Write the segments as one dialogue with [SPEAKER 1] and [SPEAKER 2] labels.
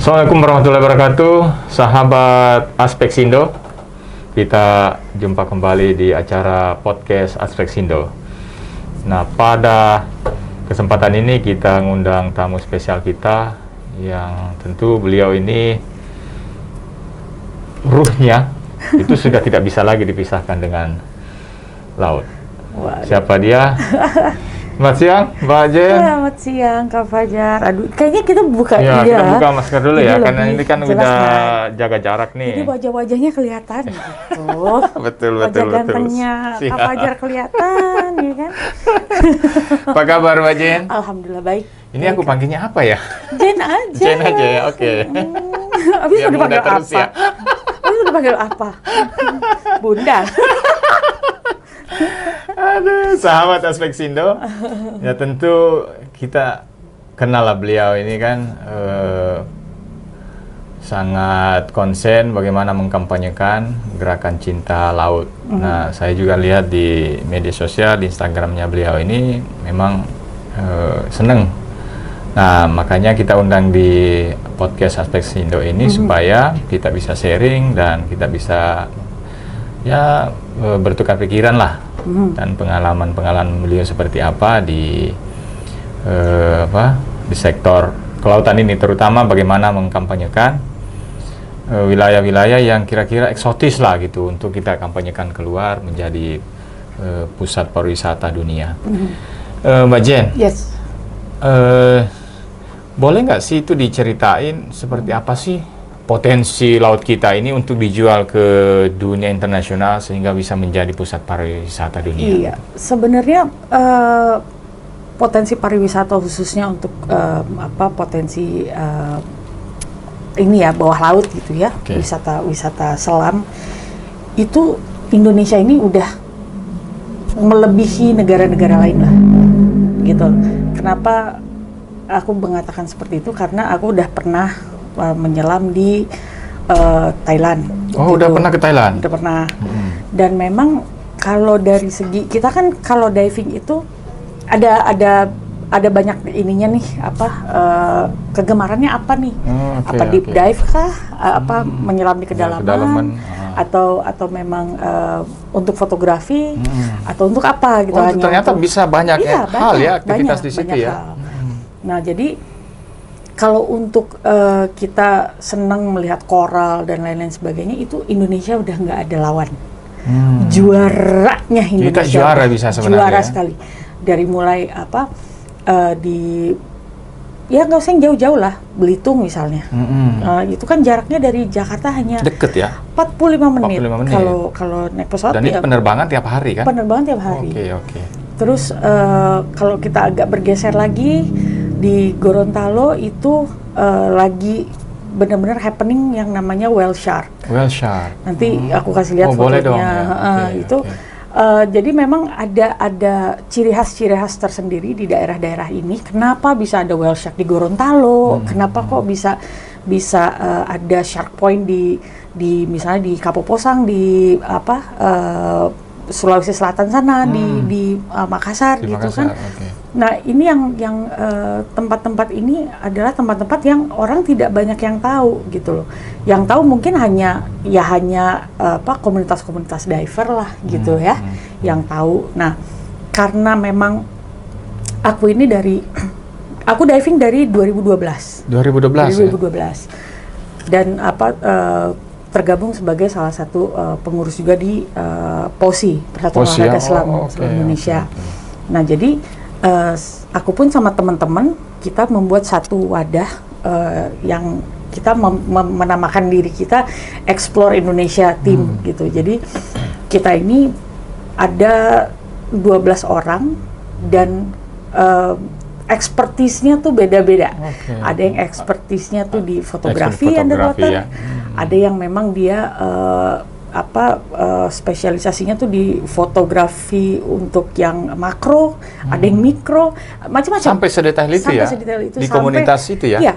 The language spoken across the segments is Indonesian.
[SPEAKER 1] Assalamualaikum warahmatullahi wabarakatuh, sahabat Aspek Sindo. Kita jumpa kembali di acara podcast Aspek Sindo. Nah, pada kesempatan ini kita ngundang tamu spesial kita yang tentu beliau ini ruhnya itu sudah tidak bisa lagi dipisahkan dengan laut.
[SPEAKER 2] Waduh.
[SPEAKER 1] Siapa dia? Selamat siang, Mbak Jen.
[SPEAKER 2] Selamat siang, Kak Fajar. Aduh, kayaknya kita buka
[SPEAKER 1] Ya,
[SPEAKER 2] dia.
[SPEAKER 1] kita buka masker dulu ya,
[SPEAKER 2] Jadi
[SPEAKER 1] karena ini kan
[SPEAKER 2] lebih
[SPEAKER 1] udah
[SPEAKER 2] jelas,
[SPEAKER 1] jaga jarak
[SPEAKER 2] Jadi
[SPEAKER 1] nih.
[SPEAKER 2] wajah-wajahnya kelihatan gitu.
[SPEAKER 1] Betul,
[SPEAKER 2] Wajah
[SPEAKER 1] betul.
[SPEAKER 2] gantengnya Kak
[SPEAKER 1] Siap.
[SPEAKER 2] Fajar kelihatan, ya kan?
[SPEAKER 1] Apa kabar, Mbak Jen?
[SPEAKER 2] Alhamdulillah baik.
[SPEAKER 1] Ini aku panggilnya apa ya?
[SPEAKER 2] Jen aja.
[SPEAKER 1] Jen aja ya, oke.
[SPEAKER 2] Habis
[SPEAKER 1] Biar
[SPEAKER 2] udah
[SPEAKER 1] mudah
[SPEAKER 2] dipanggil
[SPEAKER 1] terus
[SPEAKER 2] apa?
[SPEAKER 1] ya.
[SPEAKER 2] Habis udah dipanggil apa? Bunda.
[SPEAKER 1] Aduh, sahabat Aspek Sindo. Ya tentu kita kenal lah beliau ini kan sangat konsen bagaimana mengkampanyekan gerakan cinta laut. Nah, saya juga lihat di media sosial, di Instagramnya beliau ini memang seneng. Nah, makanya kita undang di podcast Aspek Sindo ini supaya kita bisa sharing dan kita bisa ya bertukar pikiran lah dan pengalaman-pengalaman beliau seperti apa di di sektor kelautan ini, terutama bagaimana mengkampanyekan wilayah-wilayah yang kira-kira eksotis lah gitu untuk kita kampanyekan keluar menjadi pusat pariwisata dunia. Mbak Jen,
[SPEAKER 2] Yes.
[SPEAKER 1] boleh nggak sih itu diceritain seperti apa sih potensi laut kita ini untuk dijual ke dunia internasional sehingga bisa menjadi pusat pariwisata dunia?
[SPEAKER 2] Iya, sebenarnya potensi pariwisata khususnya untuk potensi ini ya bawah laut gitu ya,
[SPEAKER 1] Oke.
[SPEAKER 2] wisata selam itu Indonesia ini udah melebihi negara-negara lain lah, gitu. Kenapa aku mengatakan seperti itu? Karena aku udah pernah menyelam di Thailand.
[SPEAKER 1] Oh, udah pernah ke Thailand?
[SPEAKER 2] Udah pernah. Dan memang kalau dari segi kita kan kalau diving itu ada banyak ininya nih kegemarannya apa nih?
[SPEAKER 1] Oke,
[SPEAKER 2] Apa deep
[SPEAKER 1] oke.
[SPEAKER 2] dive kah? Apa menyelam di kedalaman?
[SPEAKER 1] kedalaman.
[SPEAKER 2] Atau memang untuk fotografi atau untuk apa gitu?
[SPEAKER 1] Oh,
[SPEAKER 2] hanya
[SPEAKER 1] ternyata
[SPEAKER 2] untuk-
[SPEAKER 1] bisa banyak
[SPEAKER 2] Iya,
[SPEAKER 1] hal ya aktivitas
[SPEAKER 2] banyak,
[SPEAKER 1] di situ
[SPEAKER 2] banyak
[SPEAKER 1] ya.
[SPEAKER 2] hal. Nah, jadi kalau untuk kita senang melihat koral dan lain-lain sebagainya, itu Indonesia udah nggak ada lawan. Juaranya Indonesia.
[SPEAKER 1] Kita juara bisa sebenarnya
[SPEAKER 2] Juara
[SPEAKER 1] ya.
[SPEAKER 2] sekali. Dari mulai ya nggak usah yang jauh-jauh lah, Belitung misalnya. Itu kan jaraknya dari Jakarta hanya
[SPEAKER 1] Deket ya.
[SPEAKER 2] 45 menit.
[SPEAKER 1] 45 menit.
[SPEAKER 2] Kalau naik pesawat
[SPEAKER 1] Dan itu penerbangan tiap hari kan?
[SPEAKER 2] penerbangan tiap hari.
[SPEAKER 1] Oke.
[SPEAKER 2] Terus kalau kita agak bergeser lagi di Gorontalo itu lagi benar-benar happening yang namanya whale shark.
[SPEAKER 1] Whale shark.
[SPEAKER 2] Nanti aku kasih lihat
[SPEAKER 1] Oh, boleh
[SPEAKER 2] fotonya.
[SPEAKER 1] dong ya. Oke,
[SPEAKER 2] Itu
[SPEAKER 1] oke.
[SPEAKER 2] jadi memang ada ciri khas tersendiri di daerah-daerah ini. Kenapa bisa ada whale shark di Gorontalo? Kenapa kok bisa ada shark point di misalnya di Kapoposang di Sulawesi Selatan sana di Makassar
[SPEAKER 1] Di
[SPEAKER 2] gitu
[SPEAKER 1] Makassar,
[SPEAKER 2] kan.
[SPEAKER 1] oke.
[SPEAKER 2] Nah, ini yang tempat-tempat ini adalah tempat-tempat yang orang tidak banyak yang tahu gitu loh. Yang tahu mungkin hanya komunitas-komunitas diver lah gitu ya, yang tahu. Nah, karena memang aku diving dari 2012.
[SPEAKER 1] 2012 ya?
[SPEAKER 2] 2012. Dan tergabung sebagai salah satu pengurus juga di POSI, Persatuan
[SPEAKER 1] POSI
[SPEAKER 2] Olahraga
[SPEAKER 1] ya?
[SPEAKER 2] Selam
[SPEAKER 1] Oh, oke,
[SPEAKER 2] Indonesia.
[SPEAKER 1] oke.
[SPEAKER 2] Nah, jadi aku pun sama teman-teman kita membuat satu wadah yang kita menamakan diri kita Explore Indonesia Team gitu. Jadi kita ini ada 12 orang dan ekspertisnya tuh beda-beda.
[SPEAKER 1] Oke.
[SPEAKER 2] Ada yang ekspertisnya tuh di fotografi
[SPEAKER 1] Expert
[SPEAKER 2] underwater,
[SPEAKER 1] fotografi ya.
[SPEAKER 2] ada yang memang dia spesialisasinya tuh di fotografi untuk yang makro, ada yang mikro, macam-macam.
[SPEAKER 1] Sampai sedetail itu
[SPEAKER 2] Sampai
[SPEAKER 1] ya?
[SPEAKER 2] sedetail itu,
[SPEAKER 1] Di
[SPEAKER 2] sampai-
[SPEAKER 1] komunitas itu ya?
[SPEAKER 2] Iya.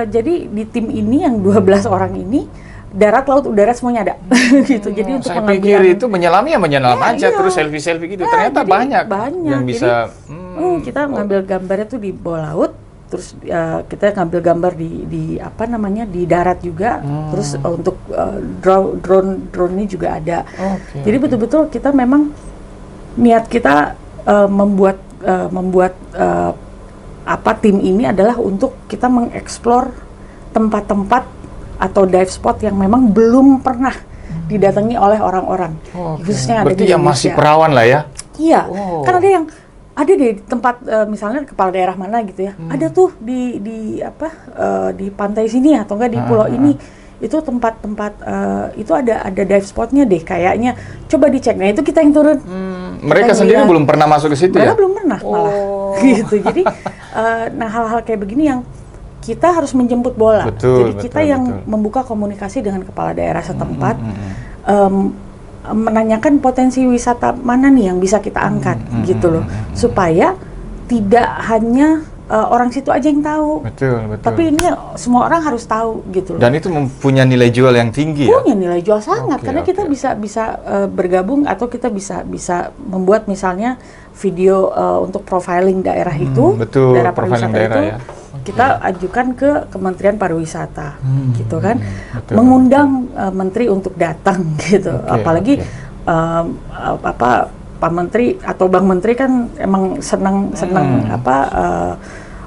[SPEAKER 2] Jadi di tim ini yang 12 orang ini darat, laut, udara semuanya ada. Gitu. Jadi untuk
[SPEAKER 1] Saya pikir itu menyelam
[SPEAKER 2] Ya,
[SPEAKER 1] aja
[SPEAKER 2] iya.
[SPEAKER 1] terus selfie gitu.
[SPEAKER 2] Nah,
[SPEAKER 1] Ternyata
[SPEAKER 2] jadi
[SPEAKER 1] banyak
[SPEAKER 2] banyak.
[SPEAKER 1] yang bisa
[SPEAKER 2] Kita ngambil gambarnya tuh di bawah laut, terus kita ngambil gambar di apa namanya di darat juga, terus untuk drone ini juga ada. Jadi betul-betul kita memang niat kita membuat apa tim ini adalah untuk kita mengeksplor tempat-tempat atau dive spot yang memang belum pernah didatangi oleh orang-orang, khususnya ada
[SPEAKER 1] berarti
[SPEAKER 2] di
[SPEAKER 1] yang
[SPEAKER 2] Indonesia.
[SPEAKER 1] masih perawan lah ya.
[SPEAKER 2] Iya, kan ada di tempat misalnya kepala daerah mana gitu ya, ada tuh di pantai sini atau enggak di pulau ini, itu tempat-tempat itu ada dive spotnya deh kayaknya, coba dicek. Nah itu kita yang turun.
[SPEAKER 1] Mereka sendiri belum pernah masuk ke situ ya?
[SPEAKER 2] Mereka belum pernah malah gitu. Jadi nah hal-hal kayak begini yang kita harus menjemput bola. Jadi kita yang membuka komunikasi dengan kepala daerah setempat, menanyakan potensi wisata mana nih yang bisa kita angkat gitu loh, supaya tidak hanya orang situ aja yang tahu. Betul. Tapi ini semua orang harus tahu gitu loh.
[SPEAKER 1] Dan itu mempunyai nilai jual yang tinggi
[SPEAKER 2] ya? Punya nilai jual sangat, karena kita bisa bergabung atau kita bisa membuat misalnya video untuk profiling daerah itu, daerah pariwisata itu. Ya. Kita ajukan ke Kementerian Pariwisata, gitu kan, mengundang menteri untuk datang, gitu. Apalagi Pak Menteri atau Bang Menteri kan emang senang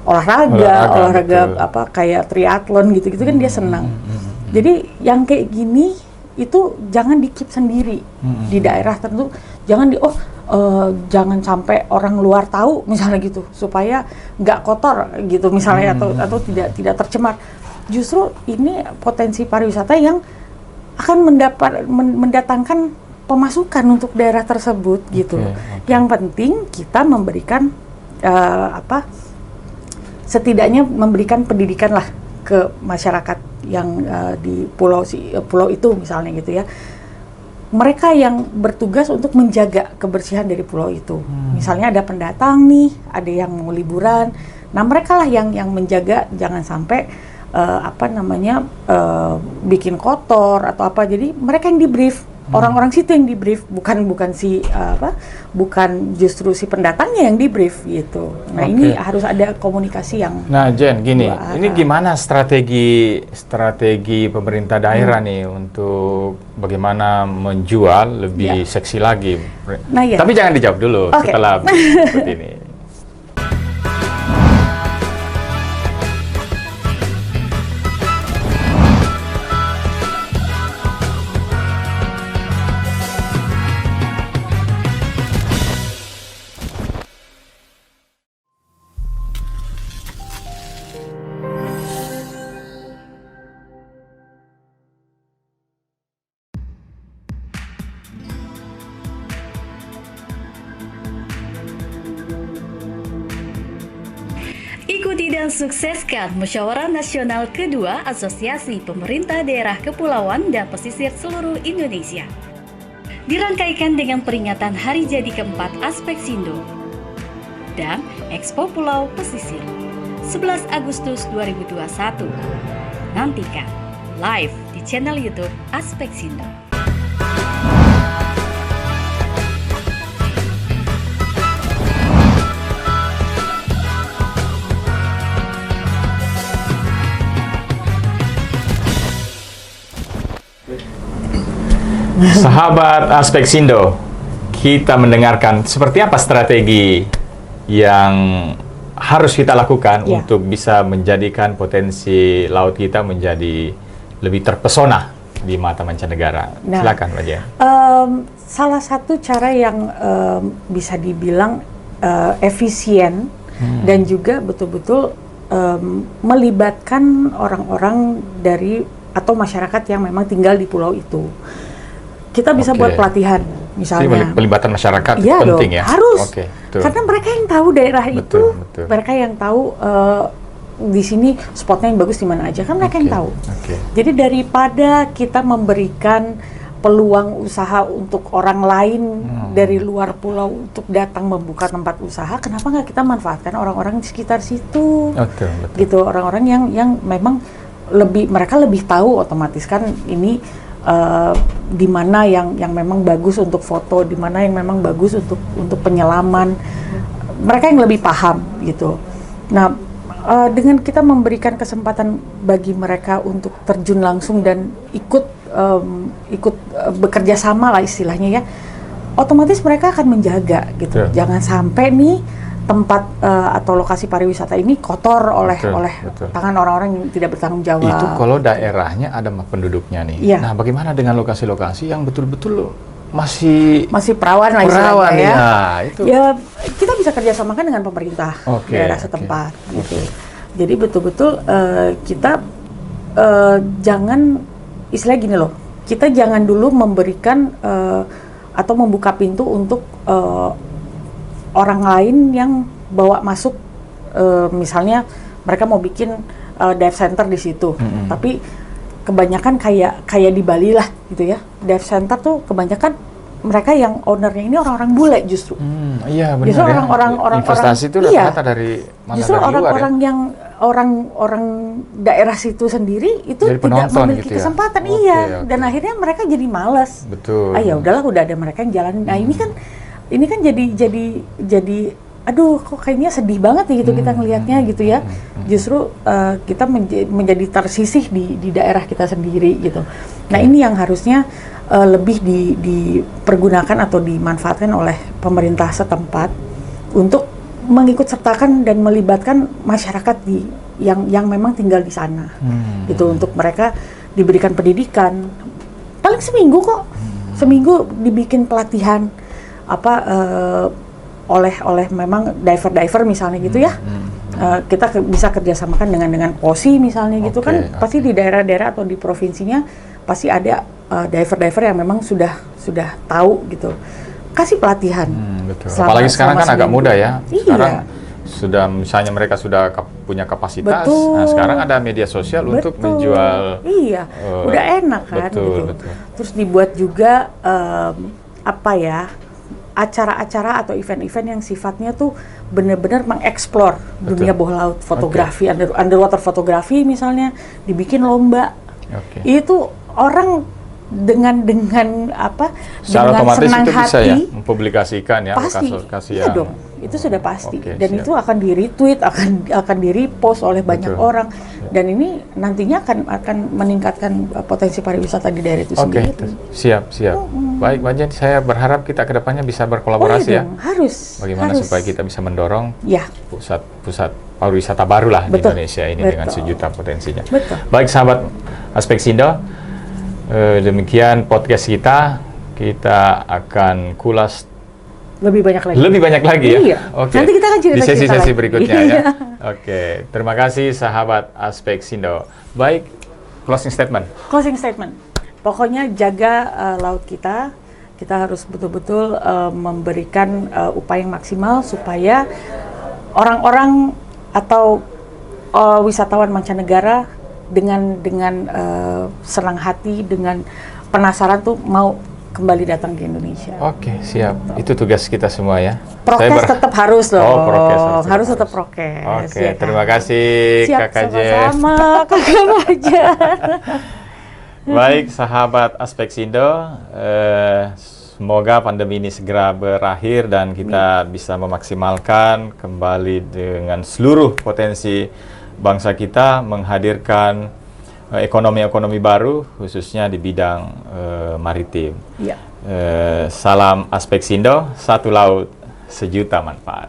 [SPEAKER 2] olahraga apa kayak triathlon gitu kan dia senang. Jadi yang kayak gini itu jangan di-keep sendiri di daerah tertentu, jangan jangan sampai orang luar tahu misalnya gitu, supaya nggak kotor gitu misalnya, atau tidak tercemar. Justru ini potensi pariwisata yang akan mendatangkan pemasukan untuk daerah tersebut gitu. Yang penting kita memberikan setidaknya memberikan pendidikan lah ke masyarakat yang di pulau itu misalnya gitu ya. Mereka yang bertugas untuk menjaga kebersihan dari pulau itu. Misalnya ada pendatang nih, ada yang mau liburan. Nah, mereka lah yang menjaga jangan sampai bikin kotor atau apa. Jadi mereka yang di-brief. Orang-orang situ yang di-brief, bukan justru si pendatangnya yang di-brief gitu. Nah, ini harus ada komunikasi yang.
[SPEAKER 1] Nah, Jen, gini, ini gimana strategi pemerintah daerah nih untuk bagaimana menjual lebih seksi lagi?
[SPEAKER 2] Nah, ya.
[SPEAKER 1] Tapi jangan dijawab dulu setelah seperti ini.
[SPEAKER 3] Ikuti dan sukseskan Musyawarah Nasional kedua Asosiasi Pemerintah Daerah Kepulauan dan Pesisir seluruh Indonesia. Dirangkaikan dengan peringatan Hari Jadi keempat Aspeksindo dan Expo Pulau Pesisir 11 Agustus 2021. Nantikan live di channel YouTube Aspeksindo.
[SPEAKER 1] Sahabat Aspeksindo, kita mendengarkan seperti apa strategi yang harus kita lakukan untuk bisa menjadikan potensi laut kita menjadi lebih terpesona di mata mancanegara. Nah, silakan, Mbak Jen.
[SPEAKER 2] Salah satu cara yang bisa dibilang efisien dan juga betul-betul melibatkan orang-orang dari atau masyarakat yang memang tinggal di pulau itu. Kita bisa buat pelatihan, misalnya.
[SPEAKER 1] Jadi pelibatan masyarakat penting ya?
[SPEAKER 2] Harus. Karena mereka yang tahu daerah itu, mereka yang tahu di sini spotnya yang bagus di mana aja, kan mereka yang tahu. Jadi daripada kita memberikan peluang usaha untuk orang lain dari luar pulau untuk datang membuka tempat usaha, kenapa nggak kita manfaatkan orang-orang di sekitar situ? Gitu, orang-orang yang memang mereka lebih tahu otomatis kan ini. Di mana yang memang bagus untuk foto, di mana yang memang bagus untuk penyelaman, mereka yang lebih paham gitu. Nah, Dengan kita memberikan kesempatan bagi mereka untuk terjun langsung dan ikut bekerja sama lah istilahnya ya, otomatis mereka akan menjaga gitu. Jangan sampai nih tempat atau lokasi pariwisata ini kotor oleh tangan orang-orang yang tidak bertanggung jawab.
[SPEAKER 1] Itu kalau daerahnya ada penduduknya nih.
[SPEAKER 2] Iya.
[SPEAKER 1] Nah, bagaimana dengan lokasi-lokasi yang betul-betul masih
[SPEAKER 2] perawan lah istilahnya ya.
[SPEAKER 1] Itu.
[SPEAKER 2] Ya, kita bisa kerjasamakan dengan pemerintah daerah setempat gitu. Jadi betul-betul kita jangan, istilah gini loh, kita jangan dulu memberikan atau membuka pintu untuk orang lain yang bawa masuk, misalnya mereka mau bikin dive center di situ, tapi kebanyakan kayak di Bali lah gitu ya, dive center tuh kebanyakan mereka yang ownernya ini orang-orang bule justru.
[SPEAKER 1] Iya benar.
[SPEAKER 2] Justru orang-orang
[SPEAKER 1] investasi itu rata-rata dari mana,
[SPEAKER 2] justru
[SPEAKER 1] dari
[SPEAKER 2] orang-orang
[SPEAKER 1] luar,
[SPEAKER 2] yang orang daerah situ sendiri itu
[SPEAKER 1] jadi
[SPEAKER 2] tidak memiliki
[SPEAKER 1] gitu ya?
[SPEAKER 2] kesempatan, dan akhirnya mereka jadi malas.
[SPEAKER 1] Betul.
[SPEAKER 2] Ya udahlah, udah ada mereka yang jalan. Nah ini kan jadi aduh kok kayaknya sedih banget nih gitu kita ngelihatnya gitu ya. Justru kita menjadi tersisih di daerah kita sendiri gitu. Nah ini yang harusnya lebih dipergunakan atau dimanfaatkan oleh pemerintah setempat untuk mengikut sertakan dan melibatkan masyarakat yang memang tinggal di sana gitu, untuk mereka diberikan pendidikan paling seminggu kok, seminggu dibikin pelatihan oleh memang diver misalnya gitu ya. Kita bisa kerjasamakan dengan POSI misalnya gitu kan, pasti di daerah-daerah atau di provinsinya pasti ada diver yang memang sudah tahu gitu, kasih pelatihan.
[SPEAKER 1] Betul. Apalagi sekarang kan agak mudah ya. Sekarang sudah, misalnya mereka sudah punya kapasitas. Nah, sekarang ada media sosial untuk menjual.
[SPEAKER 2] Udah enak kan gitu. Terus dibuat juga acara-acara atau event-event yang sifatnya tuh benar-benar mengeksplor dunia bawah laut, fotografi, underwater fotografi misalnya, dibikin lomba. Itu orang dengan
[SPEAKER 1] secara
[SPEAKER 2] dengan
[SPEAKER 1] otomatis
[SPEAKER 2] senang
[SPEAKER 1] itu
[SPEAKER 2] hati
[SPEAKER 1] bisa ya mempublikasikan ya
[SPEAKER 2] pasti, dong, itu sudah pasti. Dan itu akan di-retweet, akan di-repost oleh banyak orang, dan ini nantinya akan meningkatkan potensi pariwisata di daerah itu sendiri.
[SPEAKER 1] Siap. Baik, Mbak Jen, saya berharap kita kedepannya bisa berkolaborasi ya. Bagaimana supaya kita bisa mendorong pusat pariwisata baru lah di Indonesia ini dengan sejuta potensinya. Baik, sahabat Aspeksindo, demikian podcast kita akan kulas
[SPEAKER 2] lebih banyak lagi
[SPEAKER 1] ya.
[SPEAKER 2] Nanti kita akan cerita
[SPEAKER 1] di sesi-sesi berikutnya ya. Terima kasih sahabat Aspeksindo. Baik, closing statement. Pokoknya jaga laut kita harus betul-betul memberikan upaya yang maksimal supaya orang-orang atau wisatawan mancanegara dengan senang hati, dengan penasaran tuh mau kembali datang ke Indonesia. Siap. Itu tugas kita semua ya.
[SPEAKER 2] Prokes tetap harus loh.
[SPEAKER 1] Prokes
[SPEAKER 2] harus tetap prokes.
[SPEAKER 1] Ya, terima kasih Kakak Jen.
[SPEAKER 2] Sama-sama Kakak Fajar.
[SPEAKER 1] Baik, sahabat Aspeksindo, semoga pandemi ini segera berakhir dan kita bisa memaksimalkan kembali dengan seluruh potensi bangsa kita, menghadirkan ekonomi baru khususnya di bidang maritim. Salam Aspeksindo, satu laut, sejuta manfaat.